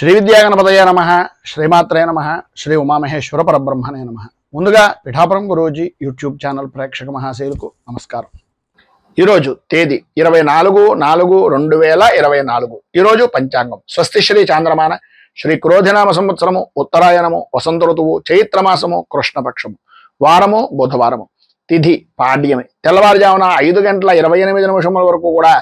శ్రీ విద్యాగణపతయ నమః, శ్రీమాత్రే నమః, శ్రీ ఉమామహేశ్వర పరబ్రహ్మణే నమః. ముందుగా పిఠాపురం గురూజీ యూట్యూబ్ ఛానల్ ప్రేక్షక మహాశయులకు నమస్కారం. ఈరోజు తేదీ 24/4/2024. ఈరోజు పంచాంగం స్వస్తి శ్రీ చాంద్రమాన శ్రీ క్రోధినామ సంవత్సరము, ఉత్తరాయణము, వసంత ఋతువు, చైత్రమాసము, కృష్ణపక్షము, వారము బుధవారము, తిథి పాడ్యమి. తెల్లవారుజామున 5:28 వరకు కూడా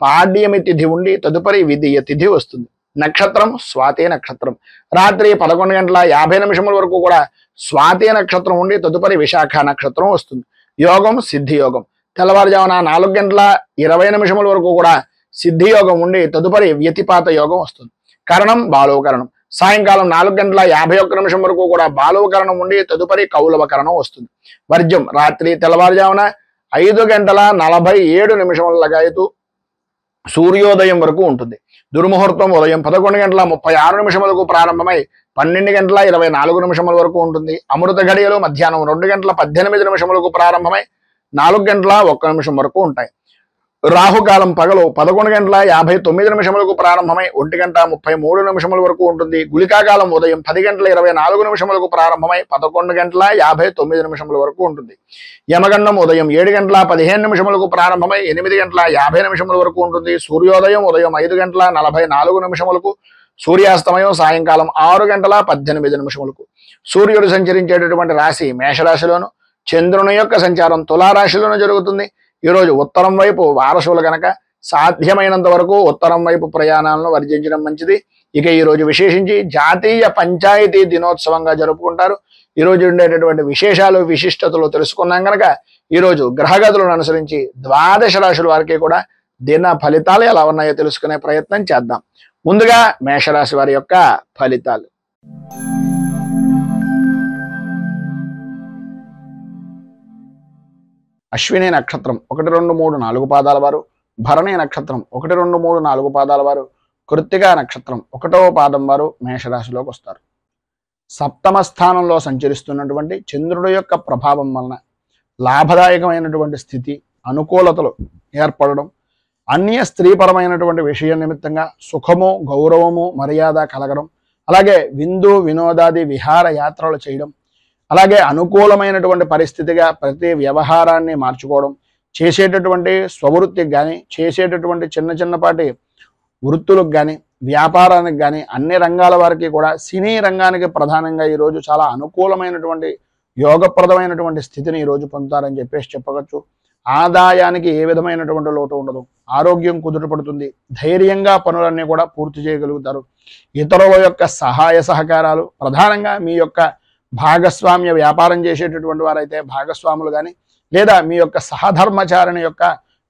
పాడ్యమి తిథి ఉండి తదుపరి విధియ తిథి వస్తుంది. నక్షత్రం స్వాతి నక్షత్రం. రాత్రి 11:50 వరకు కూడా స్వాతి నక్షత్రం ఉండి తదుపరి విశాఖ నక్షత్రం వస్తుంది. యోగం సిద్ధి యోగం. తెల్లవారుజామున 4:20 వరకు కూడా సిద్ధి యోగం ఉండి తదుపరి వ్యతిపాత యోగం వస్తుంది. కరణం బాలవకరణం. సాయంకాలం 4:51 వరకు కూడా బాలవకరణం ఉండి తదుపరి కౌలవకరణం వస్తుంది. వర్జ్యం రాత్రి తెల్లవారుజామున 5:47 లగాయతూ సూర్యోదయం వరకు ఉంటుంది. దుర్ముహూర్తం ఉదయం 11:36 ప్రారంభమై 12:24 వరకు ఉంటుంది. అమృత ఘడియలు మధ్యాహ్నం 2:18 ప్రారంభమై 4:01 వరకు ఉంటాయి. రాహుకాలం పగలు 11:59 ప్రారంభమై 1:33 వరకు ఉంటుంది. గుళికాకాలం ఉదయం 10:24 ప్రారంభమై 11:59 వరకు ఉంటుంది. యమగండం ఉదయం 7:15 ప్రారంభమై 8:50 వరకు ఉంటుంది. సూర్యోదయం ఉదయం 5:44 సూర్యాస్తమయం సాయంకాలం 6:18 సూర్యుడు సంచరించేటటువంటి రాశి మేషరాశిలోను, చంద్రుని యొక్క సంచారం తులారాశిలోను జరుగుతుంది. ఈరోజు ఉత్తరం వైపు వారసులు గనక సాధ్యమైనంత వరకు ఉత్తరం వైపు ప్రయాణాలను వర్జించడం మంచిది. ఇక ఈరోజు విశేషించి జాతీయ పంచాయతీ దినోత్సవంగా జరుపుకుంటారు. ఈరోజు ఉండేటటువంటి విశేషాలు విశిష్టతలు తెలుసుకున్నాం కనుక ఈరోజు గ్రహగతులను అనుసరించి 12 రాశుల వారికి కూడా దిన ఫలితాలు ఎలా ఉన్నాయో తెలుసుకునే ప్రయత్నం చేద్దాం. ముందుగా మేషరాశి వారి యొక్క ఫలితాలు. అశ్విని నక్షత్రం 1, 2, 3, 4 పాదాల వారు, భరణి నక్షత్రం 1, 2, 3, 4 పాదాల వారు, కృత్తికా నక్షత్రం 1వ పాదం వారు మేషరాశిలోకి వస్తారు. సప్తమ స్థానంలో సంచరిస్తున్నటువంటి చంద్రుడి యొక్క ప్రభావం వలన లాభదాయకమైనటువంటి స్థితి, అనుకూలతలు ఏర్పడడం, అన్య స్త్రీపరమైనటువంటి విషయం నిమిత్తంగా సుఖము, గౌరవము, మర్యాద కలగడం, అలాగే విందు వినోదాది విహార యాత్రలు చేయడం, అలాగే అనుకూలమైనటువంటి పరిస్థితిగా ప్రతి వ్యవహారాన్ని మార్చుకోవడం, చేసేటటువంటి స్వవృత్తికి కానీ చేసేటటువంటి చిన్నపాటి వృత్తులకు కానీ వ్యాపారానికి కానీ అన్ని రంగాల వారికి కూడా సినీ రంగానికి ప్రధానంగా ఈరోజు చాలా అనుకూలమైనటువంటి యోగప్రదమైనటువంటి స్థితిని ఈరోజు పొందుతారని చెప్పవచ్చు. ఆదాయానికి ఏ విధమైనటువంటి లోటు ఉండదు. ఆరోగ్యం కుదుటపడుతుంది. ధైర్యంగా పనులన్నీ కూడా పూర్తి చేయగలుగుతారు. ఇతరుల యొక్క సహాయ సహకారాలు, ప్రధానంగా మీ యొక్క భాగస్వామ్య వ్యాపారం చేసేటటువంటి వారైతే భాగస్వాములు కానీ, లేదా మీ యొక్క సహధర్మచారిణి యొక్క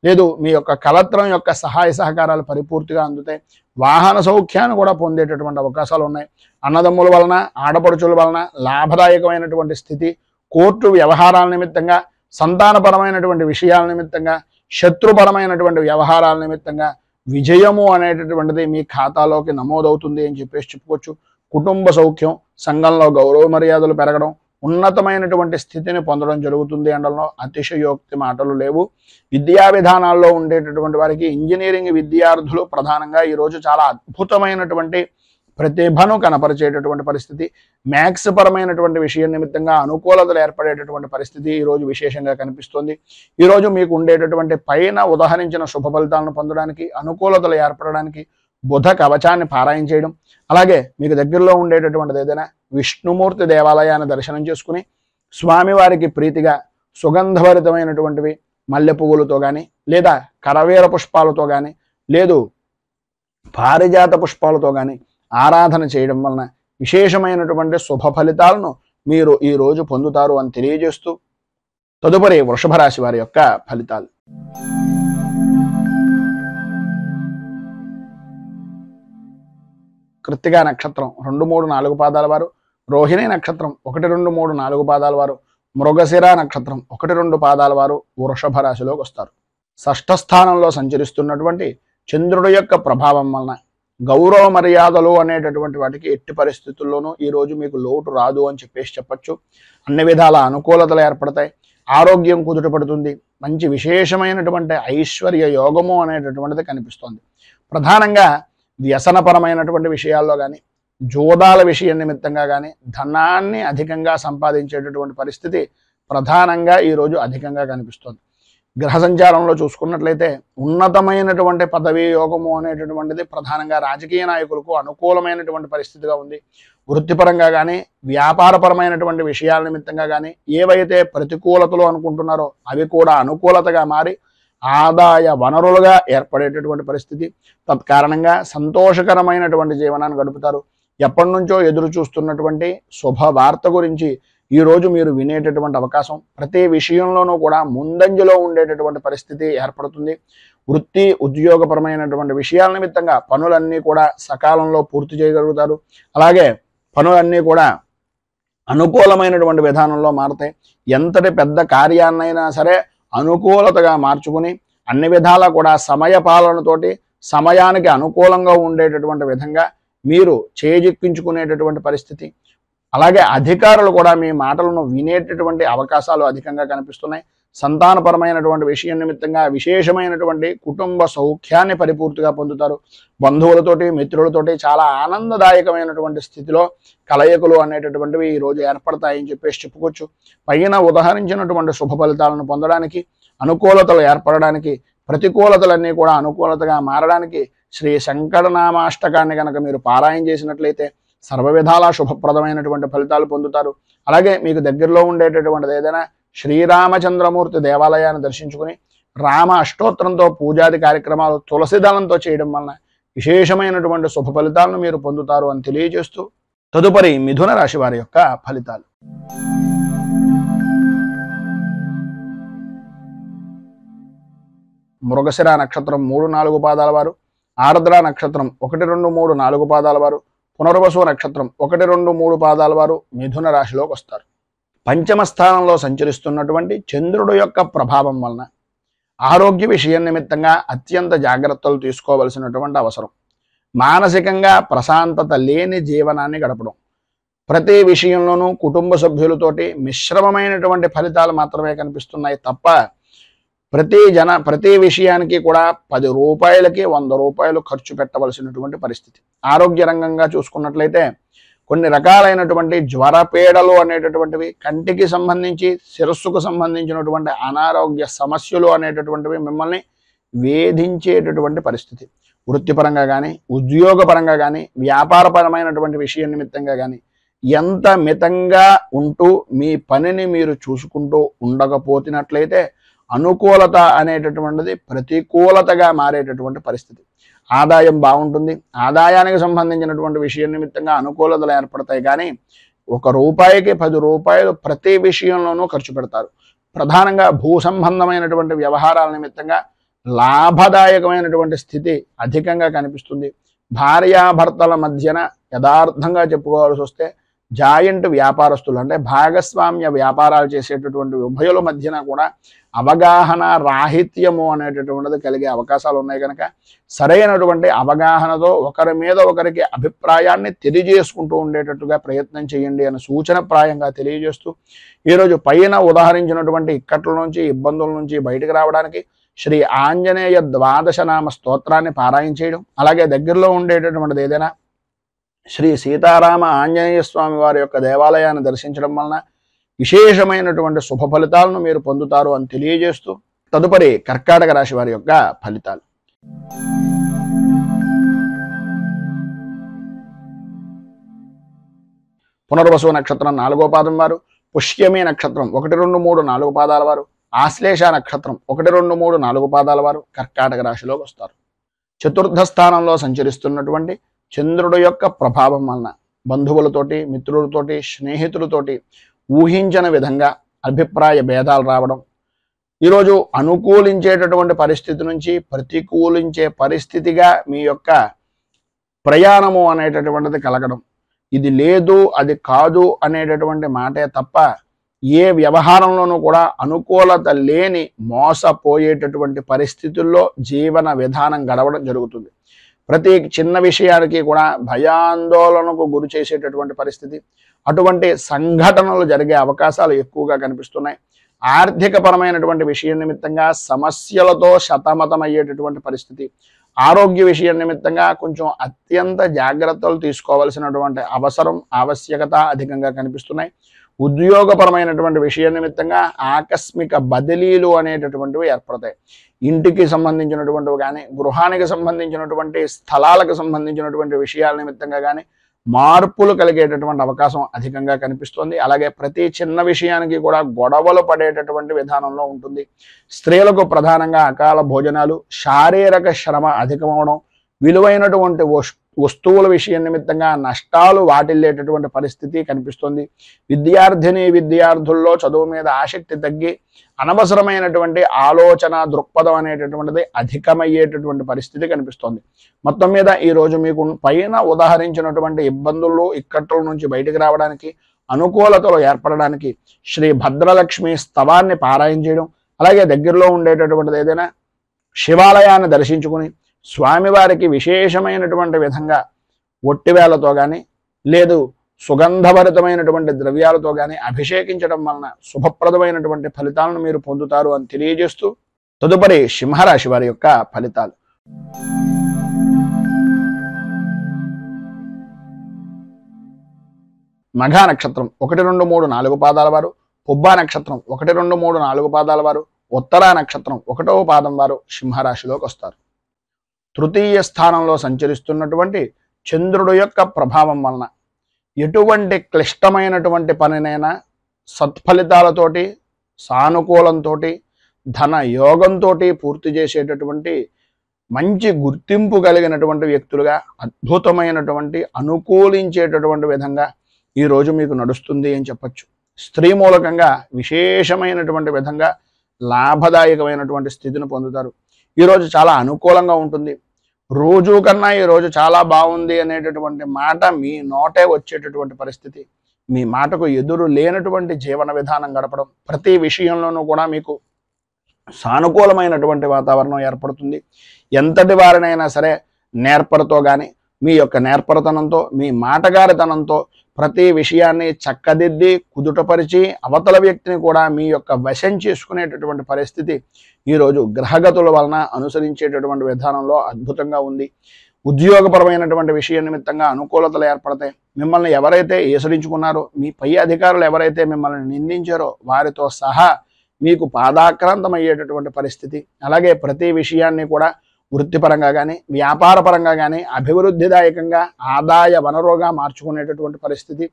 లేదు మీ యొక్క కలత్రం యొక్క సహాయ సహకారాలు పరిపూర్తిగా అందుతాయి. వాహన సౌఖ్యాన్ని కూడా పొందేటటువంటి అవకాశాలు ఉన్నాయి. అన్నదమ్ముల వలన, ఆడపడుచుల వలన లాభదాయకమైనటువంటి స్థితి, కోర్టు వ్యవహారాల నిమిత్తంగా, సంతానపరమైనటువంటి విషయాల నిమిత్తంగా, శత్రుపరమైనటువంటి వ్యవహారాల నిమిత్తంగా విజయము అనేటటువంటిది మీ ఖాతాలోకి నమోదవుతుంది అని చెప్పుకోవచ్చు. కుటుంబ సౌఖ్యం, సంఘంలో గౌరవ మర్యాదలు పెరగడం, ఉన్నతమైనటువంటి స్థితిని పొందడం జరుగుతుంది అనడంలో అతిశయోక్తి మాటలు లేవు. విద్యా విధానాల్లో ఉండేటటువంటి వారికి, ఇంజనీరింగ్ విద్యార్థులు ప్రధానంగా ఈరోజు చాలా అద్భుతమైనటువంటి ప్రతిభను కనపరిచేటటువంటి పరిస్థితి, మ్యాథ్స్ పరమైనటువంటి విషయం నిమిత్తంగా అనుకూలతలు ఏర్పడేటటువంటి పరిస్థితి ఈరోజు విశేషంగా కనిపిస్తుంది. ఈరోజు మీకు ఉండేటటువంటి పైన ఉదహరించిన శుభ ఫలితాలను పొందడానికి, అనుకూలతలు ఏర్పడడానికి బుధ కవచాన్ని పారాయణ చేయడం, అలాగే మీకు దగ్గరలో ఉండేటటువంటిది ఏదైనా విష్ణుమూర్తి దేవాలయాన్ని దర్శనం చేసుకుని స్వామివారికి ప్రీతిగా సుగంధభరితమైనటువంటివి మల్లె పువ్వులతో కానీ, లేదా కరవేర పుష్పాలతో కానీ, లేదు పారిజాత పుష్పాలతో కానీ ఆరాధన చేయడం వలన విశేషమైనటువంటి శుభ ఫలితాలను మీరు ఈరోజు పొందుతారు అని తెలియజేస్తూ తదుపరి వృషభ రాశి వారి యొక్క ఫలితాలు. కృత్తికా నక్షత్రం 2, 3, 4 పాదాల వారు, రోహిణి నక్షత్రం 1, 2, 3, 4 పాదాల వారు, మృగశిర నక్షత్రం 1, 2 పాదాల వారు వృషభ రాశిలోకి వస్తారు. షష్ఠ స్థానంలో సంచరిస్తున్నటువంటి చంద్రుడి యొక్క ప్రభావం వలన గౌరవ మర్యాదలు అనేటటువంటి వాటికి ఎట్టి పరిస్థితుల్లోనూ ఈరోజు మీకు లోటు రాదు అని చెప్పచ్చు. అన్ని విధాల అనుకూలతలు ఏర్పడతాయి. ఆరోగ్యం కుదుటపడుతుంది. మంచి విశేషమైనటువంటి ఐశ్వర్య యోగము అనేటటువంటిది కనిపిస్తోంది. ప్రధానంగా వ్యసనపరమైనటువంటి విషయాల్లో కానీ, జోదాల విషయం నిమిత్తంగా కానీ ధనాన్ని అధికంగా సంపాదించేటటువంటి పరిస్థితి ప్రధానంగా ఈరోజు అధికంగా కనిపిస్తుంది. గ్రహ సంచారంలో చూసుకున్నట్లయితే ఉన్నతమైనటువంటి పదవీ యోగము అనేటటువంటిది ప్రధానంగా రాజకీయ నాయకులకు అనుకూలమైనటువంటి పరిస్థితిగా ఉంది. వృత్తిపరంగా కానీ వ్యాపారపరమైనటువంటి విషయాల నిమిత్తంగా కానీ ఏవైతే ప్రతికూలతలు అనుకుంటున్నారో అవి కూడా అనుకూలతగా మారి ఆదాయ వనరులుగా ఏర్పడేటటువంటి పరిస్థితి. తత్కారణంగా సంతోషకరమైనటువంటి జీవనాన్ని గడుపుతారు. ఎప్పటి నుంచో ఎదురు చూస్తున్నటువంటి శుభవార్త గురించి ఈరోజు మీరు వినేటటువంటి అవకాశం, ప్రతి విషయంలోనూ కూడా ముందంజలో ఉండేటటువంటి పరిస్థితి ఏర్పడుతుంది. వృత్తి ఉద్యోగపరమైనటువంటి విషయాల నిమిత్తంగా పనులన్నీ కూడా సకాలంలో పూర్తి చేయగలుగుతారు. అలాగే పనులన్నీ కూడా అనుకూలమైనటువంటి విధానంలో మారుతాయి. ఎంతటి పెద్ద కార్యాన్నైనా సరే అనుకూలతగా మార్చుకుని అన్ని విధాలా కూడా సమయ పాలనతోటి సమయానికి అనుకూలంగా ఉండేటటువంటి విధంగా మీరు చేజిక్కించుకునేటటువంటి పరిస్థితి. అలాగే అధికారులు కూడా మీ మాటలను వినేటటువంటి అవకాశాలు అధికంగా కనిపిస్తున్నాయి. సంతానపరమైనటువంటి విషయం నిమిత్తంగా విశేషమైనటువంటి కుటుంబ సౌఖ్యాన్ని పరిపూర్తిగా పొందుతారు. బంధువులతోటి మిత్రులతోటి చాలా ఆనందదాయకమైనటువంటి స్థితిలో కలయికలు అనేటటువంటివి ఈరోజు ఏర్పడతాయని చెప్పేసి చెప్పుకోవచ్చు. పైన ఉదాహరించినటువంటి శుభ ఫలితాలను పొందడానికి, అనుకూలతలు ఏర్పడడానికి, ప్రతికూలతలన్నీ కూడా అనుకూలతగా మారడానికి శ్రీ శంకరనామాష్టకాన్ని కనుక మీరు పారాయణ చేసినట్లయితే సర్వ విధాలా శుభప్రదమైనటువంటి ఫలితాలు పొందుతారు. అలాగే మీకు దగ్గరలో ఉండేటటువంటిది ఏదైనా శ్రీరామచంద్రమూర్తి దేవాలయాన్ని దర్శించుకుని రామ అష్టోత్తరంతో పూజాది కార్యక్రమాలు తులసి దళంతో చేయడం వలన విశేషమైనటువంటి శుభ ఫలితాలను మీరు పొందుతారు అని తెలియజేస్తూ తదుపరి మిథున రాశి వారి యొక్క ఫలితాలు. మృగశిర నక్షత్రం 3-4 పాదాల వారు, ఆర్ద్ర నక్షత్రం 1, 2, 3, 4 పాదాల వారు, పునర్వసు నక్షత్రం 1, 2, 3 పాదాల వారు మిథున రాశిలోకి వస్తారు. పంచమ స్థానంలో సంచరిస్తున్నటువంటి చంద్రుడు యొక్క ప్రభావం వలన ఆరోగ్య విషయం నిమిత్తంగా అత్యంత జాగ్రత్తలు తీసుకోవలసినటువంటి అవసరం. మానసికంగా ప్రశాంతత లేని జీవనాన్ని గడపడం, ప్రతి విషయంలోనూ కుటుంబ సభ్యులతోటి మిశ్రమమైనటువంటి ఫలితాలు మాత్రమే కనిపిస్తున్నాయి తప్ప ప్రతి విషయానికి కూడా 10 రూపాయలకి 100 రూపాయలు ఖర్చు పెట్టవలసినటువంటి పరిస్థితి. ఆరోగ్య రంగంగా చూసుకున్నట్లయితే కొన్ని రకాలైనటువంటి జ్వరపీడలు అనేటటువంటివి, కంటికి సంబంధించి శిరస్సుకు సంబంధించినటువంటి అనారోగ్య సమస్యలు అనేటటువంటివి మిమ్మల్ని వేధించేటటువంటి పరిస్థితి. వృత్తిపరంగా కానీ ఉద్యోగపరంగా కానీ వ్యాపారపరమైనటువంటి విషయం నిమిత్తంగా కానీ ఎంత మితంగా ఉంటూ మీ పనిని మీరు చూసుకుంటూ ఉండకపోతున్నట్లయితే అనుకూలత అనేటటువంటిది ప్రతికూలతగా మారేటటువంటి పరిస్థితి. ఆదాయం బాగుంటుంది, ఆదాయానికి సంబంధించినటువంటి విషయం నిమిత్తంగా అనుకూలతలు ఏర్పడతాయి. కానీ 1 రూపాయికి 10 రూపాయలు ప్రతి విషయంలోనూ ఖర్చు పెడతారు. ప్రధానంగా భూ సంబంధమైనటువంటి వ్యవహారాల నిమిత్తంగా లాభదాయకమైనటువంటి స్థితి అధికంగా కనిపిస్తుంది. భార్యాభర్తల మధ్యన యథార్థంగా చెప్పుకోవాల్సి వస్తే జాయింట్ వ్యాపారస్తులు అంటే భాగస్వామ్య వ్యాపారాలు చేసేటటువంటి ఉభయుల మధ్యన కూడా అవగాహన రాహిత్యము అనేటటువంటిది కలిగే అవకాశాలు ఉన్నాయి. కనుక సరైనటువంటి అవగాహనతో ఒకరి మీద ఒకరికి అభిప్రాయాన్ని తెలియజేసుకుంటూ ఉండేటట్టుగా ప్రయత్నం చేయండి అని సూచన ప్రాయంగా తెలియజేస్తూ ఈరోజు పైన ఉదాహరించినటువంటి ఇక్కట్ల నుంచి ఇబ్బందుల నుంచి బయటకు రావడానికి శ్రీ ఆంజనేయ 12 నామ స్తోత్రాన్ని పారాయణ చేయడం, అలాగే దగ్గరలో ఉండేటటువంటిది ఏదైనా శ్రీ సీతారామ ఆంజనేయ స్వామి వారి యొక్క దేవాలయాన్ని దర్శించడం వలన విశేషమైనటువంటి శుభ ఫలితాలను మీరు పొందుతారు అని తెలియజేస్తూ తదుపరి కర్కాటక రాశి వారి యొక్క ఫలితాలు. పునర్వసు నక్షత్రం 4వ పాదం వారు, పుష్యమి నక్షత్రం 1, 2, 3, 4 పాదాల వారు, ఆశ్లేష నక్షత్రం 1, 2, 3, 4 పాదాల వారు కర్కాటక రాశిలోకి వస్తారు. చతుర్థ స్థానంలో సంచరిస్తున్నటువంటి చంద్రుడు యొక్క ప్రభావం వలన బంధువులతోటి, మిత్రులతోటి, స్నేహితులతోటి ఊహించిన విధంగా అభిప్రాయ భేదాలు రావడం, ఈరోజు అనుకూలించేటటువంటి పరిస్థితి నుంచి ప్రతికూలించే పరిస్థితిగా మీ యొక్క ప్రయాణము అనేటటువంటిది కలగడం, ఇది లేదు అది కాదు అనేటటువంటి మాటే తప్ప ఏ వ్యవహారంలోనూ కూడా అనుకూలత లేని మోసపోయేటటువంటి పరిస్థితుల్లో జీవన విధానం గడవడం జరుగుతుంది. ప్రతి చిన్న విషయానికి కూడా భయాందోళనకు గురి చేసేటటువంటి పరిస్థితి, అటువంటి సంఘటనలు జరిగే అవకాశాలు ఎక్కువగా కనిపిస్తున్నాయి. ఆర్థిక పరమైనటువంటి విషయం నిమిత్తంగా సమస్యలతో సతమతమయ్యేటటువంటి పరిస్థితి, ఆరోగ్య విషయం నిమిత్తంగా కొంచెం అత్యంత జాగ్రత్తలు తీసుకోవాల్సినటువంటి అవసరం ఆవశ్యకత అధికంగా కనిపిస్తున్నాయి. ఉద్యోగపరమైనటువంటి విషయం నిమిత్తంగా ఆకస్మిక బదిలీలు అనేటటువంటివి ఏర్పడతాయి. ఇంటికి సంబంధించినటువంటివి కానీ, గృహానికి సంబంధించినటువంటి స్థలాలకు సంబంధించినటువంటి విషయాల నిమిత్తంగా కానీ మార్పులు కలిగేటటువంటి అవకాశం అధికంగా కనిపిస్తుంది. అలాగే ప్రతి చిన్న విషయానికి కూడా గొడవలు పడేటటువంటి విధానంలో ఉంటుంది. స్త్రీలకు ప్రధానంగా అకాల భోజనాలు, శారీరక శ్రమ అధికమవడం, విలువైనటువంటి వస్తువుల విషయం నిమిత్తంగా నష్టాలు వాటిల్లేటటువంటి పరిస్థితి కనిపిస్తుంది. విద్యార్థుల్లో చదువు మీద ఆసక్తి తగ్గి అనవసరమైనటువంటి ఆలోచన దృక్పథం అనేటటువంటిది అధికమయ్యేటటువంటి పరిస్థితి కనిపిస్తుంది. మొత్తం మీద ఈరోజు మీకు పైన ఉదాహరించినటువంటి ఇబ్బందులు ఇక్కట్ల నుంచి బయటికి రావడానికి, అనుకూలతలు ఏర్పడడానికి శ్రీ భద్రలక్ష్మి స్తవాన్ని పారాయణ చేయడం, అలాగే దగ్గరలో ఉండేటటువంటిది ఏదైనా శివాలయాన్ని దర్శించుకుని స్వామివారికి విశేషమైనటువంటి విధంగా ఒట్టివేలతో కానీ లేదు సుగంధభరితమైనటువంటి ద్రవ్యాలతో కానీ అభిషేకించడం వలన శుభప్రదమైనటువంటి ఫలితాలను మీరు పొందుతారు అని తెలియజేస్తూ తదుపరి సింహరాశి వారి యొక్క ఫలితాలు. మఘా నక్షత్రం 1, 2, 3, 4 పాదాల వారు, పుబ్బా నక్షత్రం 1, 2, 3, 4 పాదాల వారు, ఉత్తరా నక్షత్రం 1వ పాదం వారు సింహరాశిలోకి వస్తారు. తృతీయ స్థానంలో సంచరిస్తున్నటువంటి చంద్రుడు యొక్క ప్రభావం వలన ఎటువంటి క్లిష్టమైనటువంటి పనినైనా సత్ఫలితాలతోటి, సానుకూలంతో, ధన యోగంతో పూర్తి చేసేటటువంటి మంచి గుర్తింపు కలిగినటువంటి వ్యక్తులుగా అద్భుతమైనటువంటి అనుకూలించేటటువంటి విధంగా ఈరోజు మీకు నడుస్తుంది అని చెప్పచ్చు. స్త్రీ మూలకంగా విశేషమైనటువంటి విధంగా లాభదాయకమైనటువంటి స్థితిని పొందుతారు. ఈరోజు చాలా అనుకూలంగా ఉంటుంది. రోజు కన్నా ఈరోజు చాలా బాగుంది అనేటటువంటి మాట మీ నోటే వచ్చేటటువంటి పరిస్థితి, మీ మాటకు ఎదురు లేనటువంటి జీవన విధానం గడపడం, ప్రతి విషయంలోనూ కూడా మీకు సానుకూలమైనటువంటి వాతావరణం ఏర్పడుతుంది. ఎంతటి వారినైనా సరే నేర్పరతో కానీ, మీ యొక్క నేర్పరతనంతో, మీ మాటగారితనంతో ప్రతి విషయాన్ని చక్కదిద్ది కుదుటపరిచి అవతల వ్యక్తిని కూడా మీ యొక్క వశం చేసుకునేటటువంటి పరిస్థితి ఈరోజు గ్రహగతుల వలన అనుసరించేటటువంటి విధానంలో అద్భుతంగా ఉంది. ఉద్యోగపరమైనటువంటి విషయం నిమిత్తంగా అనుకూలతలు ఏర్పడతాయి. మిమ్మల్ని ఎవరైతే ఏసరించుకున్నారో, మీ పై అధికారులు ఎవరైతే మిమ్మల్ని నిందించారో వారితో సహా మీకు పాదాక్రాంతమయ్యేటటువంటి పరిస్థితి. అలాగే ప్రతి విషయాన్ని కూడా వృత్తిపరంగా కానీ, వ్యాపారపరంగా కానీ అభివృద్ధిదాయకంగా ఆదాయ వనరుగా మార్చుకునేటటువంటి పరిస్థితి.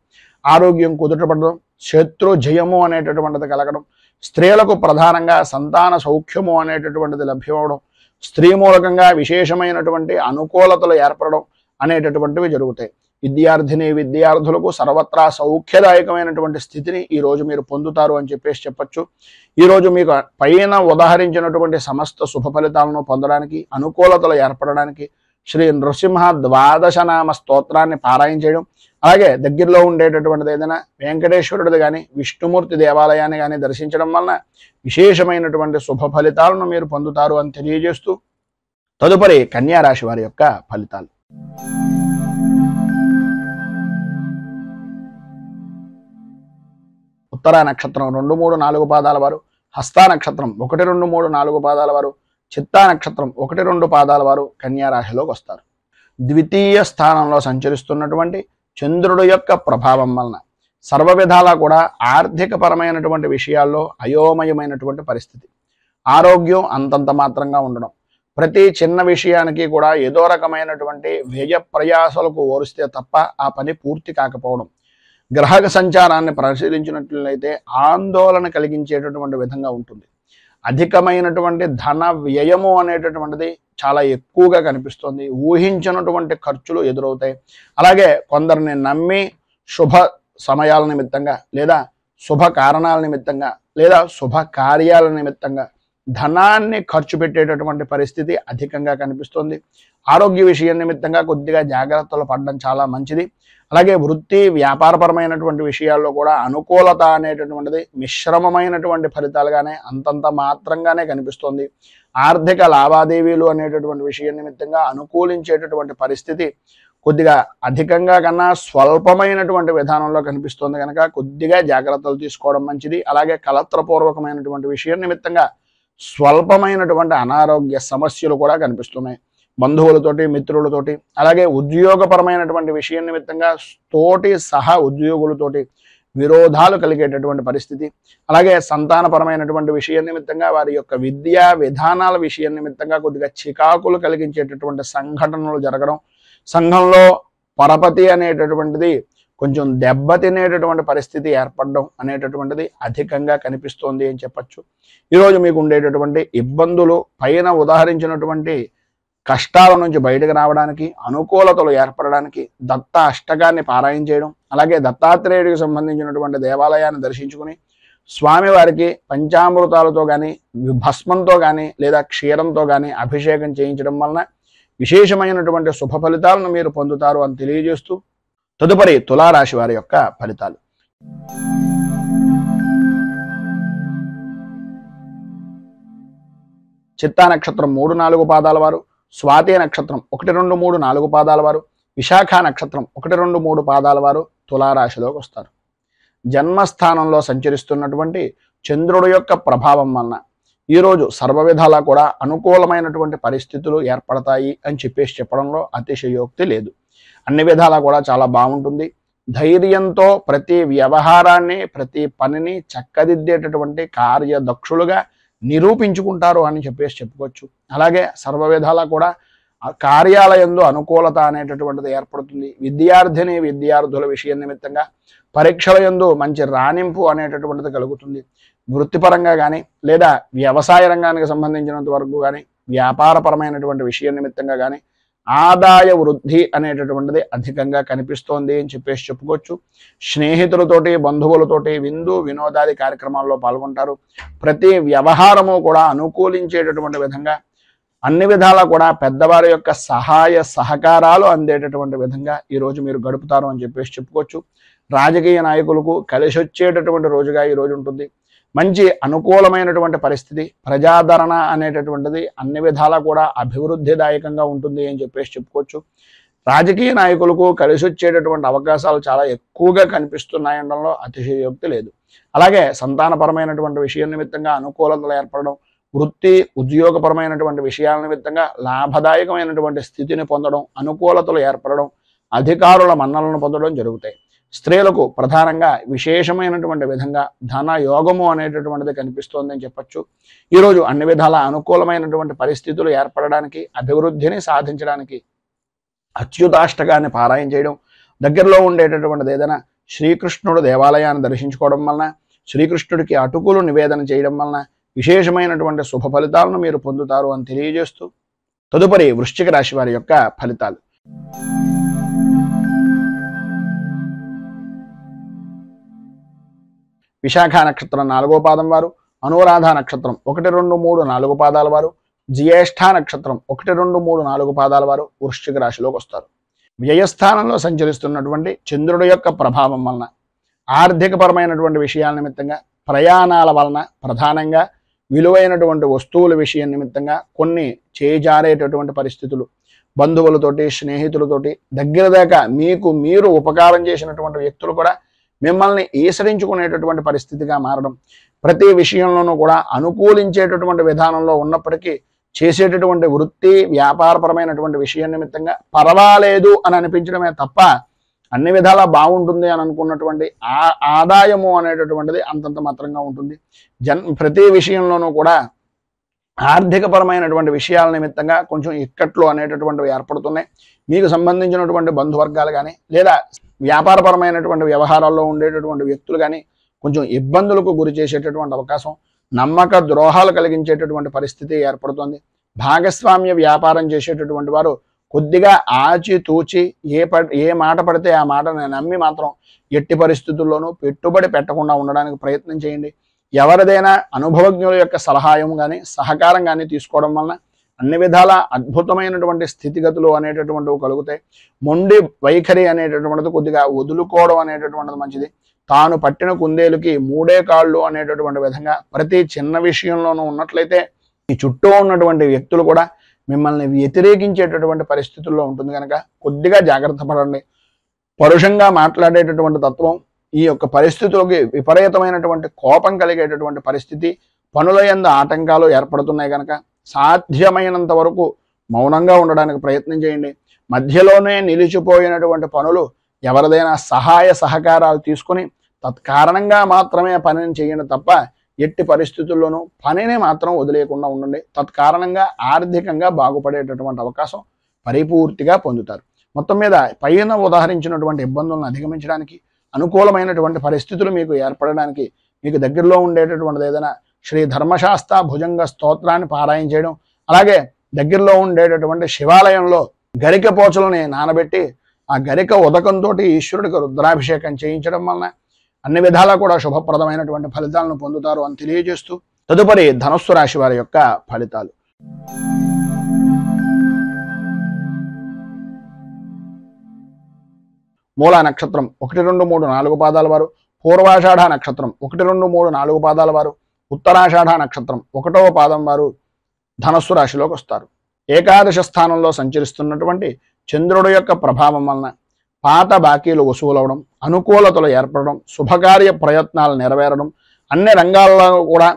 ఆరోగ్యం కుదుటపడడం, శత్రు జయము అనేటటువంటిది కలగడం, స్త్రీలకు ప్రధానంగా సంతాన సౌఖ్యము అనేటటువంటిది లభ్యమవడం, స్త్రీ మూలకంగా విశేషమైనటువంటి అనుకూలతలు ఏర్పడడం అనేటటువంటివి జరుగుతాయి. విద్యార్థులకు సర్వత్రా సౌఖ్యదాయకమైనటువంటి స్థితిని ఈరోజు మీరు పొందుతారు అని చెప్పచ్చు. ఈరోజు మీకు పైన ఉదాహరించినటువంటి సమస్త శుభ ఫలితాలను పొందడానికి, అనుకూలతలు ఏర్పడడానికి శ్రీ నృసింహ 12 నామ స్తోత్రాన్ని పారాయణ చేయడం, అలాగే దగ్గరలో ఉండేటటువంటిది ఏదైనా వెంకటేశ్వరుడిది కానీ, విష్ణుమూర్తి దేవాలయాన్ని కానీ దర్శించడం వలన విశేషమైనటువంటి శుభ ఫలితాలను మీరు పొందుతారు అని తెలియజేస్తూ తదుపరి కన్యా రాశి వారి యొక్క ఫలితాలు. ఉత్తరా నక్షత్రం 2, 3, 4 పాదాల వారు, హస్తా నక్షత్రం 1, 2, 3, 4 పాదాల వారు, చిత్తా నక్షత్రం 1, 2 పాదాల వారు కన్యా రాశిలోకి వస్తారు. ద్వితీయ స్థానంలో సంచరిస్తున్నటువంటి చంద్రుడు యొక్క ప్రభావం వలన సర్వ విధాలా కూడా ఆర్థికపరమైనటువంటి విషయాల్లో అయోమయమైనటువంటి పరిస్థితి. ఆరోగ్యం అంతంత మాత్రంగా ఉండడం, ప్రతి చిన్న విషయానికి కూడా ఏదో రకమైనటువంటి వ్యయ ప్రయాసాలకు ఓరిస్తే తప్ప ఆ పని పూర్తి కాకపోవడం, గ్రహ సంచారాన్ని పరిశీలించినట్లయితే ఆందోళన కలిగించేటటువంటి విధంగా ఉంటుంది. అధికమైనటువంటి ధన వ్యయము అనేటటువంటిది చాలా ఎక్కువగా కనిపిస్తుంది. ఊహించినటువంటి ఖర్చులు ఎదురవుతాయి. అలాగే కొందరిని నమ్మి శుభ సమయాల నిమిత్తంగా లేదా శుభ కారణాల నిమిత్తంగా లేదా శుభ కార్యాల నిమిత్తంగా ధనాన్ని ఖర్చు పెట్టేటటువంటి పరిస్థితి అధికంగా కనిపిస్తుంది. ఆరోగ్య విషయం నిమిత్తంగా కొద్దిగా జాగ్రత్తలు పడడం చాలా మంచిది. అలాగే వృత్తి వ్యాపారపరమైనటువంటి విషయాల్లో కూడా అనుకూలత అనేటటువంటిది మిశ్రమమైనటువంటి ఫలితాలుగానే అంతంత మాత్రంగానే కనిపిస్తుంది. ఆర్థిక లావాదేవీలు అనేటటువంటి విషయం నిమిత్తంగా అనుకూలించేటటువంటి పరిస్థితి కొద్దిగా అధికంగా కన్నా స్వల్పమైనటువంటి విధానంలో కనిపిస్తుంది కనుక కొద్దిగా జాగ్రత్తలు తీసుకోవడం మంచిది. అలాగే కలత్రపూర్వకమైనటువంటి విషయం నిమిత్తంగా స్వల్పమైనటువంటి అనారోగ్య సమస్యలు కూడా కనిపిస్తున్నాయి. బంధువులతోటి, మిత్రులతోటి, అలాగే ఉద్యోగపరమైనటువంటి విషయం నిమిత్తంగా తోటి సహా ఉద్యోగులతోటి విరోధాలు కలిగేటటువంటి పరిస్థితి, అలాగే సంతానపరమైనటువంటి విషయం నిమిత్తంగా వారి యొక్క విద్యా విధానాల విషయం నిమిత్తంగా కొద్దిగా చికాకులు కలిగించేటటువంటి సంఘటనలు జరగడం, సంఘంలో పరపతి అనేటటువంటిది కొంచెం దెబ్బతినేటటువంటి పరిస్థితి ఏర్పడడం అనేటటువంటిది అధికంగా కనిపిస్తోంది అని చెప్పచ్చు. ఈరోజు మీకు ఉండేటటువంటి ఇబ్బందులు పైన ఉదాహరించినటువంటి కష్టాల నుంచి బయటకు రావడానికి, అనుకూలతలు ఏర్పడడానికి దత్త అష్టకాన్ని పారాయణ చేయడం, అలాగే దత్తాత్రేయుడికి సంబంధించినటువంటి దేవాలయాన్ని దర్శించుకుని స్వామివారికి పంచామృతాలతో కానీ, భస్మంతో కానీ, లేదా క్షీరంతో కానీ అభిషేకం చేయించడం వలన విశేషమైనటువంటి శుభ ఫలితాలను మీరు పొందుతారు అని తెలియజేస్తూ, తదుపరి తులారాశి వారి యొక్క ఫలితాలు. చిత్తా నక్షత్రం 3-4 పాదాల వారు, స్వాతి నక్షత్రం 1, 2, 3, 4 పాదాల వారు, విశాఖ నక్షత్రం 1, 2, 3 పాదాల వారు తులారాశిలోకి వస్తారు. జన్మస్థానంలో సంచరిస్తున్నటువంటి చంద్రుడి యొక్క ప్రభావం వలన ఈరోజు సర్వ విధాలా కూడా అనుకూలమైనటువంటి పరిస్థితులు ఏర్పడతాయి అని చెప్పడంలో అతిశయోక్తి లేదు. అన్ని విధాలా కూడా చాలా బాగుంటుంది. ధైర్యంతో ప్రతి వ్యవహారాన్ని, ప్రతి పనిని చక్కదిద్దేటటువంటి కార్యదక్షులుగా నిరూపించుకుంటారు అని చెప్పుకోవచ్చు. అలాగే సర్వ విధాలా కూడా కార్యాలయంలో అనుకూలత అనేటటువంటిది ఏర్పడుతుంది. విద్యార్థుల విషయం నిమిత్తంగా పరీక్షల యందు మంచి రాణింపు అనేటటువంటిది కలుగుతుంది. వృత్తిపరంగా కానీ, లేదా వ్యవసాయ రంగానికి సంబంధించినంత వరకు కానీ, వ్యాపారపరమైనటువంటి విషయం నిమిత్తంగా కానీ ఆదాయ వృద్ధి అనేటటువంటిది అధికంగా కనిపిస్తోంది అని చెప్పుకోవచ్చు. స్నేహితులతోటి, బంధువులతోటి విందు వినోదాది కార్యక్రమాల్లో పాల్గొంటారు. ప్రతి వ్యవహారము కూడా అనుకూలించేటటువంటి విధంగా, అన్ని విధాలా కూడా పెద్దవారి యొక్క సహాయ సహకారాలు అందేటటువంటి విధంగా ఈరోజు మీరు గడుపుతారు అని చెప్పుకోవచ్చు. రాజకీయ నాయకులకు కలిసి వచ్చేటటువంటి రోజుగా ఈరోజు ఉంటుంది. మంచి అనుకూలమైనటువంటి పరిస్థితి, ప్రజాదరణ అనేటటువంటిది అన్ని విధాలా కూడా అభివృద్ధిదాయకంగా ఉంటుంది అని చెప్పుకోవచ్చు. రాజకీయ నాయకులకు కలిసి వచ్చేటటువంటి అవకాశాలు చాలా ఎక్కువగా కనిపిస్తున్నాయనడంలో అతిశయోక్తి లేదు. అలాగే సంతానపరమైనటువంటి విషయం నిమిత్తంగా అనుకూలతలు ఏర్పడడం, వృత్తి ఉద్యోగపరమైనటువంటి విషయాల నిమిత్తంగా లాభదాయకమైనటువంటి స్థితిని పొందడం, అనుకూలతలు ఏర్పడడం, అధికారుల మన్నలను పొందడం జరుగుతాయి. స్త్రీలకు ప్రధానంగా విశేషమైనటువంటి విధంగా ధన యోగము అనేటటువంటిది కనిపిస్తోంది అని చెప్పచ్చు. ఈరోజు అన్ని విధాల అనుకూలమైనటువంటి పరిస్థితులు ఏర్పడడానికి, అభివృద్ధిని సాధించడానికి అచ్యుతాష్టకాన్ని పారాయణ చేయడం, దగ్గరలో ఉండేటటువంటిది ఏదైనా శ్రీకృష్ణుడు దేవాలయాన్ని దర్శించుకోవడం వలన, శ్రీకృష్ణుడికి అటుకులు నివేదన చేయడం వలన విశేషమైనటువంటి శుభ ఫలితాలను మీరు పొందుతారు అని తెలియజేస్తూ, తదుపరి వృశ్చిక రాశి వారి యొక్క ఫలితాలు. విశాఖ నక్షత్రం 4వ పాదం వారు, అనురాధ నక్షత్రం 1, 2, 3, 4 పాదాల వారు, జ్యేష్ఠ నక్షత్రం 1, 2, 3, 4 పాదాల వారు వృశ్చిక రాశిలోకి వస్తారు. వ్యయస్థానంలో సంచరిస్తున్నటువంటి చంద్రుడి యొక్క ప్రభావం వలన ఆర్థికపరమైనటువంటి విషయాల నిమిత్తంగా, ప్రయాణాల వలన, ప్రధానంగా విలువైనటువంటి వస్తువుల విషయం నిమిత్తంగా కొన్ని చేజారేటటువంటి పరిస్థితులు, బంధువులతోటి, స్నేహితులతోటి, దగ్గర దాకా మీకు మీరు ఉపకారం చేసినటువంటి వ్యక్తులు కూడా మిమ్మల్ని ఈసరించుకునేటటువంటి పరిస్థితిగా మారడం, ప్రతి విషయంలోనూ కూడా అనుకూలించేటటువంటి విధానంలో ఉన్నప్పటికీ చేసేటటువంటి వృత్తి వ్యాపారపరమైనటువంటి విషయం నిమిత్తంగా పర్వాలేదు అని అనిపించడమే తప్ప అన్ని విధాలా బాగుంటుంది అని అనుకున్నటువంటి ఆదాయము అనేటటువంటిది అంతంత మాత్రంగా ఉంటుంది. ప్రతి విషయంలోనూ కూడా ఆర్థికపరమైనటువంటి విషయాల నిమిత్తంగా కొంచెం ఇక్కట్లు అనేటటువంటివి ఏర్పడుతున్నాయి. మీకు సంబంధించినటువంటి బంధువర్గాలు కానీ, లేదా వ్యాపారపరమైనటువంటి వ్యవహారాల్లో ఉండేటటువంటి వ్యక్తులు కానీ కొంచెం ఇబ్బందులకు గురి చేసేటటువంటి అవకాశం, నమ్మక ద్రోహాలు కలిగించేటటువంటి పరిస్థితి ఏర్పడుతుంది. భాగస్వామ్య వ్యాపారం చేసేటటువంటి వారు కొద్దిగా ఆచితూచి ఏ మాట పడితే ఆ మాటను నమ్మి మాత్రం ఎట్టి పరిస్థితుల్లోనూ పెట్టుబడి పెట్టకుండా ఉండడానికి ప్రయత్నం చేయండి. ఎవరిదైనా అనుభవజ్ఞుల యొక్క సలహాయం కానీ, సహకారం కానీ తీసుకోవడం వలన అన్ని విధాల అద్భుతమైనటువంటి స్థితిగతులు అనేటటువంటివి కలుగుతాయి. మొండి వైఖరి అనేటటువంటిది కొద్దిగా వదులుకోవడం అనేటటువంటిది మంచిది. తాను పట్టిన కుందేలుకి 3 కాళ్ళు అనేటటువంటి విధంగా ప్రతి చిన్న విషయంలోనూ ఉన్నట్లయితే ఈ చుట్టూ ఉన్నటువంటి వ్యక్తులు కూడా మిమ్మల్ని వ్యతిరేకించేటటువంటి పరిస్థితుల్లో ఉంటుంది కనుక కొద్దిగా జాగ్రత్త పడండి. పరుషంగా మాట్లాడేటటువంటి తత్వం, ఈ యొక్క పరిస్థితులకి విపరీతమైనటువంటి కోపం కలిగేటటువంటి పరిస్థితి, పనుల యందు ఆటంకాలు ఏర్పడుతున్నాయి కనుక సాధ్యమైనంత వరకు మౌనంగా ఉండడానికి ప్రయత్నం చేయండి. మధ్యలోనే నిలిచిపోయినటువంటి పనులు ఎవరిదైనా సహాయ సహకారాలు తీసుకుని తత్కారణంగా మాత్రమే పనిని చేయండి తప్ప ఎట్టి పరిస్థితుల్లోనూ పనిని మాత్రం వదిలేయకుండా ఉండండి. తత్కారణంగా ఆర్థికంగా బాగుపడేటటువంటి అవకాశం పరిపూర్తిగా పొందుతారు. మొత్తం మీద పైన ఉదాహరించినటువంటి ఇబ్బందులను అధిగమించడానికి, అనుకూలమైనటువంటి పరిస్థితులు మీకు ఏర్పడడానికి మీకు దగ్గరలో ఉండేటటువంటిది ఏదైనా శ్రీ ధర్మశాస్త్ర భుజంగ స్తోత్రాన్ని పారాయణ చేయడం, అలాగే దగ్గరలో ఉండేటటువంటి శివాలయంలో గరిక పోచలని నానబెట్టి ఆ గరిక ఉదకంతో ఈశ్వరుడికి రుద్రాభిషేకం చేయించడం వలన అన్ని విధాలా కూడా శుభప్రదమైనటువంటి ఫలితాలను పొందుతారు అని తెలియజేస్తూ తదుపరి ధనుస్సు రాశి వారి యొక్క ఫలితాలు. మూలా నక్షత్రం 1, 2, 3, 4 పాదాల వారు, పూర్వాషాఢ నక్షత్రం 1, 2, 3, 4 పాదాల వారు, ఉత్తరాషాఢ నక్షత్రం 1వ పాదం వారు ధనస్సు రాశిలోకి వస్తారు. ఏకాదశ స్థానంలో సంచరిస్తున్నటువంటి చంద్రుడు యొక్క ప్రభావం వలన పాత బాకీలు వసూలవడం, అనుకూలతలు ఏర్పడడం, శుభకార్య ప్రయత్నాలు నెరవేరడం, అన్ని రంగాల్లో కూడా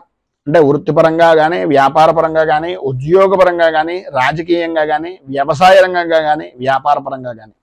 అంటే వృత్తిపరంగా కానీ, వ్యాపారపరంగా కానీ, ఉద్యోగపరంగా కానీ, రాజకీయంగా కానీ, వ్యవసాయ రంగంగా కానీ, వ్యాపారపరంగా కానీ,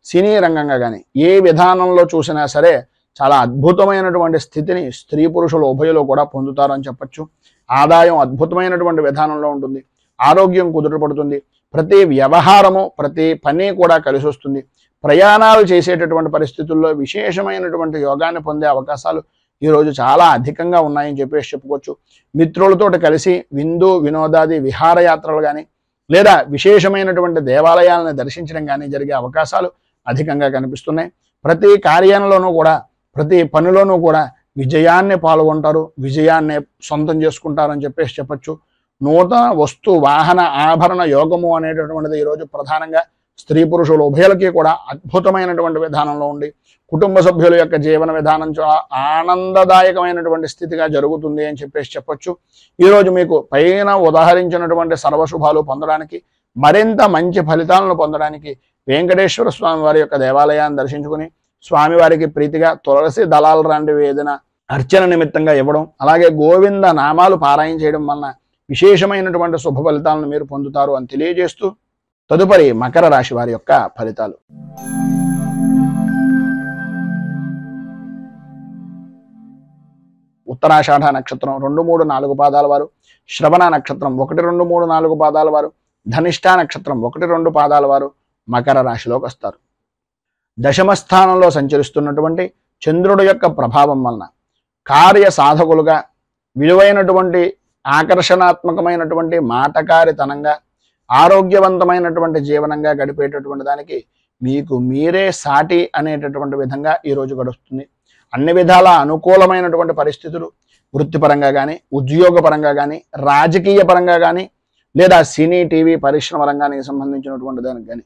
సినీ రంగంగా కానీ ఏ విధానంలో చూసినా సరే చాలా అద్భుతమైనటువంటి స్థితిని స్త్రీ పురుషులు ఉభయలో కూడా పొందుతారని చెప్పచ్చు. ఆదాయం అద్భుతమైనటువంటి విధానంలో ఉంటుంది. ఆరోగ్యం కుదుటపడుతుంది. ప్రతి వ్యవహారము, ప్రతి పని కూడా కలిసి వస్తుంది. ప్రయాణాలు చేసేటటువంటి పరిస్థితుల్లో విశేషమైనటువంటి యోగాన్ని పొందే అవకాశాలు ఈరోజు చాలా అధికంగా ఉన్నాయని చెప్పేసి చెప్పుకోవచ్చు. మిత్రులతో కలిసి విందు వినోదాది విహారయాత్రలు కానీ లేదా విశేషమైనటువంటి దేవాలయాలను దర్శించడం కానీ జరిగే అవకాశాలు అధికంగా కనిపిస్తున్నాయి. ప్రతి కార్యంలోనూ కూడా, ప్రతి పనిలోనూ కూడా విజయాన్ని పాల్గొంటారు, విజయాన్ని సొంతం చేసుకుంటారని చెప్పేసి చెప్పచ్చు. నూతన వస్తు వాహన ఆభరణ యోగము అనేటటువంటిది ఈరోజు ప్రధానంగా స్త్రీ పురుషులు ఉభయలకి కూడా అద్భుతమైనటువంటి విధానంలో ఉండి కుటుంబ సభ్యుల యొక్క జీవన విధానం చాలా ఆనందదాయకమైనటువంటి స్థితిగా జరుగుతుంది అని చెప్పేసి చెప్పచ్చు. ఈరోజు మీకు పైన ఉదాహరించినటువంటి సర్వశుభాలు పొందడానికి, మరింత మంచి ఫలితాలను పొందడానికి వెంకటేశ్వర స్వామి వారి యొక్క దేవాలయాన్ని దర్శించుకుని స్వామివారికి ప్రీతిగా తులసి దళాలు లాంటివి ఏదైనా అర్చన నిమిత్తంగా ఇవ్వడం, అలాగే గోవింద నామాలు పారాయణ చేయడం వలన విశేషమైనటువంటి శుభ ఫలితాలను మీరు పొందుతారు అని తెలియజేస్తూ తదుపరి మకర రాశి వారి యొక్క ఫలితాలు. ఉత్తరాషాఢ నక్షత్రం 2, 3, 4 పాదాల వారు, శ్రవణ నక్షత్రం 1, 2, 3, 4 పాదాల వారు, ధనిష్ఠ నక్షత్రం 1, 2 పాదాల వారు మకర రాశిలోకి వస్తారు. దశమ స్థానంలో సంచరిస్తున్నటువంటి చంద్రుడు యొక్క ప్రభావం వలన కార్య సాధకులుగా, విలువైనటువంటి ఆకర్షణాత్మకమైనటువంటి మాటకారితనంగా, ఆరోగ్యవంతమైనటువంటి జీవనంగా గడిపేటటువంటి దానికి మీకు మీరే సాటి అనేటటువంటి విధంగా ఈరోజు గడుస్తుంది. అన్ని విధాల అనుకూలమైనటువంటి పరిస్థితులు వృత్తిపరంగా కానీ, ఉద్యోగపరంగా కానీ, రాజకీయ పరంగా కానీ, లేదా సినీ టీవీ పరిశ్రమ రంగానికి సంబంధించినటువంటి దానికి కానీ,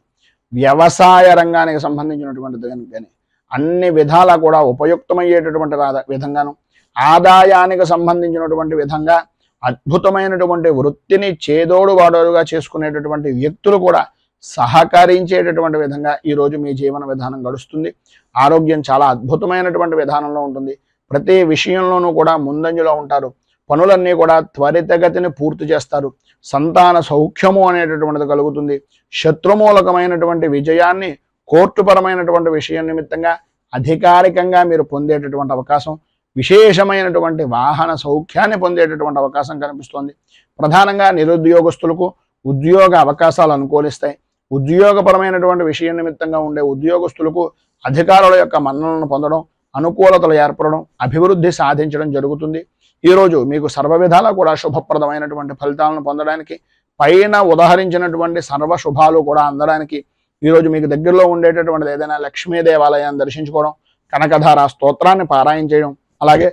వ్యవసాయ రంగానికి సంబంధించినటువంటి దానికి కానీ అన్ని విధాలా కూడా ఉపయుక్తమయ్యేటటువంటి విధంగాను, ఆదాయానికి సంబంధించినటువంటి విధంగా అద్భుతమైనటువంటి వృత్తిని చేదోడు వాడోడుగా చేసుకునేటటువంటి వ్యక్తులు కూడా సహకరించేటటువంటి విధంగా ఈరోజు మీ జీవన విధానం గడుస్తుంది. ఆరోగ్యం చాలా అద్భుతమైనటువంటి విధానంలో ఉంటుంది. ప్రతి విషయంలోనూ కూడా ముందంజలో ఉంటారు. పనులన్నీ కూడా త్వరితగతిని పూర్తి చేస్తారు. సంతాన సౌఖ్యము అనేటటువంటిది కలుగుతుంది. శత్రుమూలకమైనటువంటి విజయాన్ని కోర్టుపరమైనటువంటి విషయం నిమిత్తంగా అధికారికంగా మీరు పొందేటటువంటి అవకాశం, విశేషమైనటువంటి వాహన సౌఖ్యాన్ని పొందేటటువంటి అవకాశం కనిపిస్తోంది. ప్రధానంగా నిరుద్యోగస్తులకు ఉద్యోగ అవకాశాలు అనుకూలిస్తాయి. ఉద్యోగపరమైనటువంటి విషయం నిమిత్తంగా ఉండే ఉద్యోగస్తులకు అధికారుల యొక్క మన్ననలను పొందడం, అనుకూలతలు ఏర్పడడం, అభివృద్ధి సాధించడం జరుగుతుంది. ఈరోజు మీకు సర్వ విధాలా కూడా శుభప్రదమైనటువంటి ఫలితాలను పొందడానికి, పైన ఉదాహరించినటువంటి సర్వ శుభాలు కూడా అందడానికి ఈరోజు మీకు దగ్గరలో ఉండేటటువంటిది ఏదైనా లక్ష్మీ దేవాలయాన్ని దర్శించుకోవడం, కనకధార స్తోత్రాన్ని పారాయణ చేయడం, అలాగే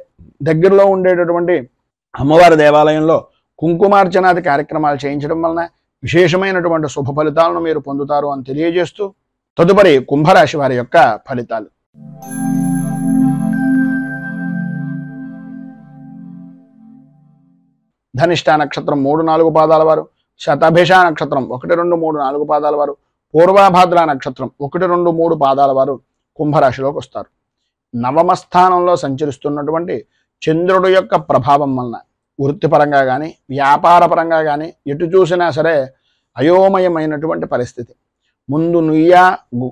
దగ్గరలో ఉండేటటువంటి అమ్మవారి దేవాలయంలో కుంకుమార్చనాది కార్యక్రమాలు చేయించడం వలన విశేషమైనటువంటి శుభ ఫలితాలను మీరు పొందుతారు అని తెలియజేస్తూ తదుపరి కుంభరాశి వారి యొక్క ఫలితాలు. ధనిష్ఠ నక్షత్రం 3, 4 పాదాల వారు, శతభిష నక్షత్రం 1, 2, 3, 4 పాదాల వారు, పూర్వభాద్ర నక్షత్రం 1, 2, 3 పాదాల వారు కుంభరాశిలోకి వస్తారు. నవమ స్థానంలో సంచరిస్తున్నటువంటి చంద్రుడు యొక్క ప్రభావం వలన వృత్తిపరంగా కానీ, వ్యాపారపరంగా కానీ ఎటు చూసినా సరే అయోమయమైనటువంటి పరిస్థితి. ముందు నుయ్య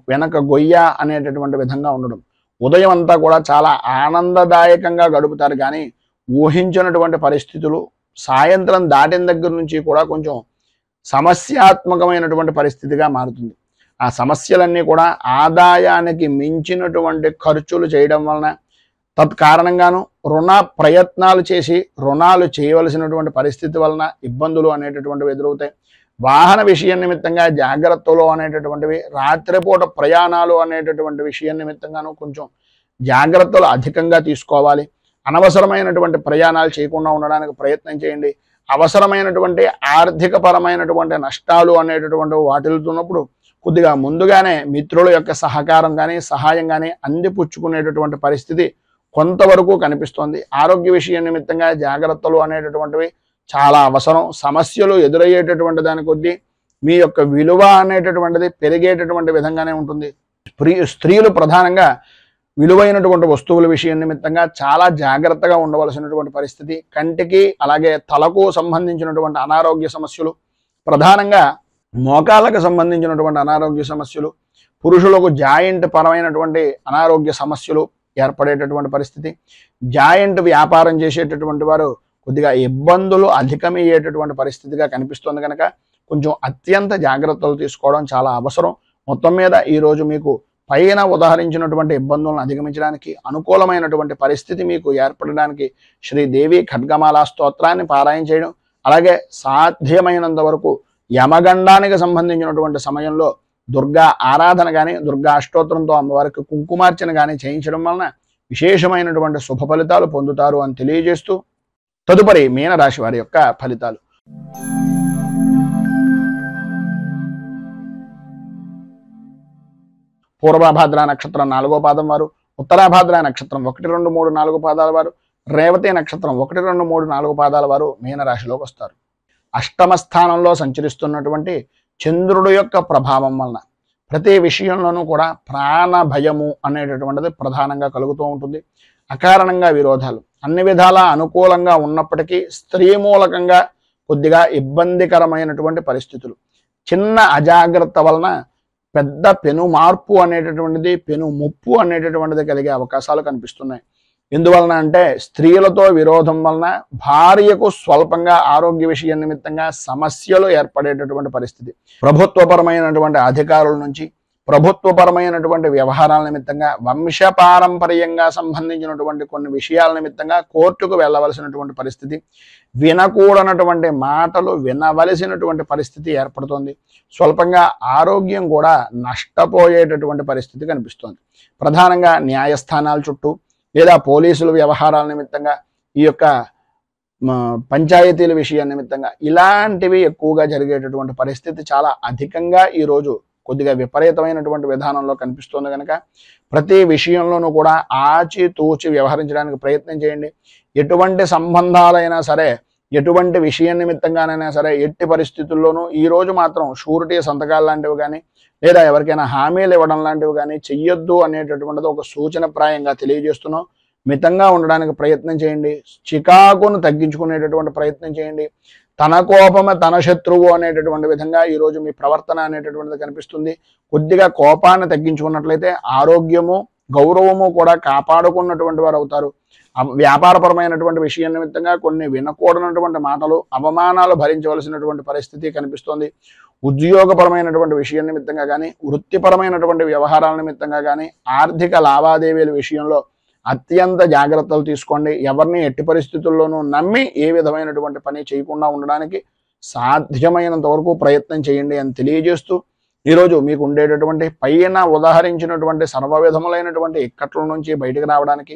వెనక గొయ్య అనేటటువంటి విధంగా ఉండడం. ఉదయం అంతా కూడా చాలా ఆనందదాయకంగా గడుపుతారు, కానీ ఊహించినటువంటి పరిస్థితులు సాయంత్రం దాటిన దగ్గర నుంచి కూడా కొంచెం సమస్యాత్మకమైనటువంటి పరిస్థితిగా మారుతుంది. ఆ సమస్యలన్నీ కూడా ఆదాయానికి మించినటువంటి ఖర్చులు చేయడం వలన, తత్కారణంగాను రుణ ప్రయత్నాలు చేసి రుణాలు చేయవలసినటువంటి పరిస్థితి వలన ఇబ్బందులు అనేటటువంటివి ఎదురవుతాయి. వాహన విషయం నిమిత్తంగా జాగ్రత్తలు అనేటటువంటివి, రాత్రిపూట ప్రయాణాలు అనేటటువంటి విషయం నిమిత్తంగాను కొంచెం జాగ్రత్తలు అధికంగా తీసుకోవాలి. అనవసరమైనటువంటి ప్రయాణాలు చేయకుండా ఉండడానికి ప్రయత్నం చేయండి. అవసరమైనటువంటి ఆర్థిక పరమైనటువంటి నష్టాలు అనేటటువంటి వాటిల్తున్నప్పుడు కొద్దిగా ముందుగానే మిత్రుల యొక్క సహకారం కానీ సహాయం కానీ అందిపుచ్చుకునేటటువంటి పరిస్థితి కొంతవరకు కనిపిస్తోంది. ఆరోగ్య విషయం నిమిత్తంగా జాగ్రత్తలు అనేటటువంటివి చాలా అవసరం. సమస్యలు ఎదురయ్యేటటువంటి దాని కొద్దీ మీ యొక్క విలువ అనేటటువంటిది పెరిగేటటువంటి విధంగానే ఉంటుంది. స్త్రీలు ప్రధానంగా విలువైనటువంటి వస్తువుల విషయం నిమిత్తంగా చాలా జాగ్రత్తగా ఉండవలసినటువంటి పరిస్థితి. కంటికి అలాగే తలకు సంబంధించినటువంటి అనారోగ్య సమస్యలు, ప్రధానంగా మోకాళ్ళకు సంబంధించినటువంటి అనారోగ్య సమస్యలు, పురుషులకు జాయింట్ పరమైనటువంటి అనారోగ్య సమస్యలు ఏర్పడేటటువంటి పరిస్థితి. జాయింట్ వ్యాపారం చేసేటటువంటి వారు కొద్దిగా ఇబ్బందులు అధికమయ్యేటటువంటి పరిస్థితిగా కనిపిస్తుంది కనుక కొంచెం అత్యంత జాగ్రత్తలు తీసుకోవడం చాలా అవసరం. మొత్తం మీద ఈరోజు మీకు పైన ఉదాహరించినటువంటి ఇబ్బందులను అధిగమించడానికి అనుకూలమైనటువంటి పరిస్థితి మీకు ఏర్పడడానికి శ్రీదేవి ఖడ్గమాల స్తోత్రాన్ని పారాయణ చేయడం, అలాగే సాధ్యమైనంత వరకు యమగండానికి సంబంధించినటువంటి సమయంలో దుర్గా ఆరాధన కానీ దుర్గా అష్టోత్తరంతో అమ్మవారికి కుంకుమార్చన కానీ చేయించడం వలన విశేషమైనటువంటి శుభ ఫలితాలు పొందుతారు అని తెలియజేస్తూ తదుపరి మీనరాశి వారి యొక్క ఫలితాలు. పూర్వభాద్ర నక్షత్రం 4వ పాదం వారు, ఉత్తరాభాద్ర నక్షత్రం 1, 2, 3, 4 పాదాల వారు, రేవతి నక్షత్రం 1, 2, 3, 4 పాదాల వారు మీనరాశిలోకి వస్తారు. అష్టమ స్థానంలో సంచరిస్తున్నటువంటి చంద్రుడు యొక్క ప్రభావం వలన ప్రతి విషయంలోనూ కూడా ప్రాణ భయము అనేటటువంటిది ప్రధానంగా కలుగుతూ ఉంటుంది. అకారణంగా విరోధాలు, అన్ని విధాలా అనుకూలంగా ఉన్నప్పటికీ స్త్రీ మూలకంగా కొద్దిగా ఇబ్బందికరమైనటువంటి పరిస్థితులు, చిన్న అజాగ్రత్త వలన పెద్ద పెను మార్పు అనేటటువంటిది, పెను ముప్పు అనేటటువంటిది కలిగే అవకాశాలు కనిపిస్తున్నాయి. ఎందువలన అంటే స్త్రీలతో విరోధం వలన భార్యకు స్వల్పంగా ఆరోగ్య విషయం నిమిత్తంగా సమస్యలు ఏర్పడేటటువంటి పరిస్థితి. ప్రభుత్వపరమైనటువంటి అధికారుల నుంచి, ప్రభుత్వపరమైనటువంటి వ్యవహారాల నిమిత్తంగా, వంశపారంపర్యంగా సంబంధించినటువంటి కొన్ని విషయాల నిమిత్తంగా కోర్టుకు వెళ్ళవలసినటువంటి పరిస్థితి, వినకూడనటువంటి మాటలు వినవలసినటువంటి పరిస్థితి ఏర్పడుతుంది. స్వల్పంగా ఆరోగ్యం కూడా నష్టపోయేటటువంటి పరిస్థితి కనిపిస్తుంది. ప్రధానంగా న్యాయస్థానాల చుట్టూ లేదా పోలీసుల వ్యవహారాల నిమిత్తంగా, ఈ యొక్క పంచాయతీల విషయం నిమిత్తంగా ఇలాంటివి ఎక్కువగా జరిగేటటువంటి పరిస్థితి చాలా అధికంగా ఈరోజు కొద్దిగా విపరీతమైనటువంటి విధానంలో కనిపిస్తుంది కనుక ప్రతి విషయంలోనూ కూడా ఆచితూచి వ్యవహరించడానికి ప్రయత్నం చేయండి. ఎటువంటి సంబంధాలైనా సరే, ఎటువంటి విషయం నిమిత్తంగానైనా సరే, ఎట్టి పరిస్థితుల్లోనూ ఈరోజు మాత్రం షూరిటీ సంతకాలు లాంటివి కానీ లేదా ఎవరికైనా హామీలు ఇవ్వడం లాంటివి కానీ చెయ్యొద్దు అనేటటువంటిది ఒక సూచనప్రాయంగా తెలియజేస్తున్నాం. మితంగా ఉండడానికి ప్రయత్నం చేయండి. చికాకును తగ్గించుకునేటటువంటి ప్రయత్నం చేయండి. తన కోపమే తన శత్రువు అనేటటువంటి విధంగా ఈరోజు మీ ప్రవర్తన అనేటటువంటిది కనిపిస్తుంది. కొద్దిగా కోపాన్ని తగ్గించుకున్నట్లయితే ఆరోగ్యము గౌరవము కూడా కాపాడుకున్నటువంటి వారు అవుతారు. వ్యాపారపరమైనటువంటి విషయం నిమిత్తంగా కొన్ని వినకూడనటువంటి మాటలు, అవమానాలు భరించవలసినటువంటి పరిస్థితి కనిపిస్తుంది. ఉద్యోగపరమైనటువంటి విషయం నిమిత్తంగా కానీ, వృత్తిపరమైనటువంటి వ్యవహారాల నిమిత్తంగా కానీ, ఆర్థిక లావాదేవీల విషయంలో అత్యంత జాగ్రత్తలు తీసుకోండి. ఎవరిని ఎట్టి పరిస్థితుల్లోనూ నమ్మి ఏ విధమైనటువంటి పని చేయకుండా ఉండడానికి సాధ్యమైనంత వరకు ప్రయత్నం చేయండి అని తెలియజేస్తూ ఈరోజు మీకు ఉండేటటువంటి పైన ఉదాహరించినటువంటి సర్వ విధములైనటువంటి ఇక్కట్ల నుంచి బయటకు రావడానికి,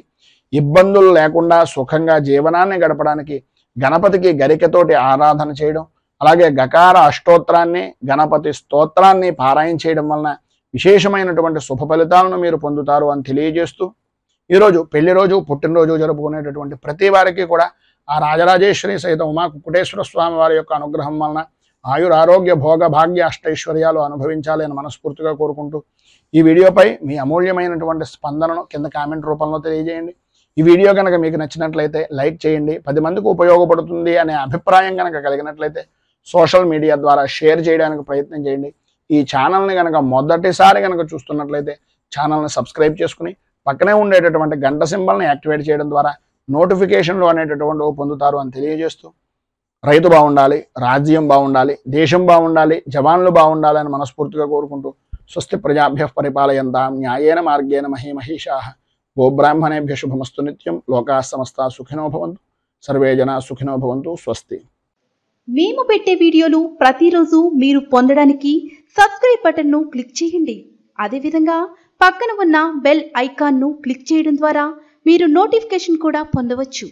ఇబ్బందులు లేకుండా సుఖంగా జీవనాన్ని గడపడానికి గణపతికి గరికతోటి ఆరాధన చేయడం, అలాగే గకార అష్టోత్తరాన్ని, గణపతి స్తోత్రాన్ని పారాయణ చేయడం వలన విశేషమైనటువంటి శుభ ఫలితాలను మీరు పొందుతారు అని తెలియజేస్తూ ఈరోజు పెళ్లి రోజు, పుట్టినరోజు జరుపుకునేటటువంటి ప్రతి వారికి కూడా ఆ రాజరాజేశ్వరి సహిత ఉమా కుకుటేశ్వర స్వామి వారి యొక్క అనుగ్రహం వలన ఆయురారోగ్య భోగ భాగ్య అష్టైశ్వర్యాలు అనుభవించాలి అని మనస్ఫూర్తిగా కోరుకుంటూ ఈ వీడియోపై మీ అమూల్యమైనటువంటి స్పందనను కింద కామెంట్ రూపంలో తెలియజేయండి. ఈ వీడియో కనుక మీకు నచ్చినట్లయితే లైక్ చేయండి. 10 మందికి ఉపయోగపడుతుంది అనే అభిప్రాయం కనుక కలిగినట్లయితే సోషల్ మీడియా ద్వారా షేర్ చేయడానికి ప్రయత్నం చేయండి. ఈ ఛానల్ని కనుక మొదటిసారి కనుక చూస్తున్నట్లయితే ఛానల్ని సబ్స్క్రైబ్ చేసుకుని పక్కనే ఉండేటటువంటి గంట సింబల్ని యాక్టివేట్ చేయడం ద్వారా నోటిఫికేషన్లు అనేటటువంటి పొందుతారు అని తెలియజేస్తూ, రైతు బాగుండాలి, రాజ్యం బాగుండాలి, దేశం బాగుండాలి, జవాన్లు బాగుండాలి అని మనస్ఫూర్తిగా కోరుకుంటూ స్వస్తి ప్రజాభ్యః పరిపాలయంతాం న్యాయేన మార్గేణ మహీమహీషాః గోబ్రాహ్మణేభ్యః శుభమస్తు నిత్యం. లోకాః సమస్తాః సుఖినో భవంతు. సర్వే జనాః సుఖినో భవంతు. స్వస్తి. మేము పెట్టే వీడియోలు ప్రతిరోజు మీరు పొందడానికి సబ్స్క్రైబ్ బటన్ను క్లిక్ చేయండి. అదేవిధంగా పక్కన ఉన్న బెల్ ఐకాన్ను క్లిక్ చేయడం ద్వారా మీరు నోటిఫికేషన్ కూడా పొందవచ్చు.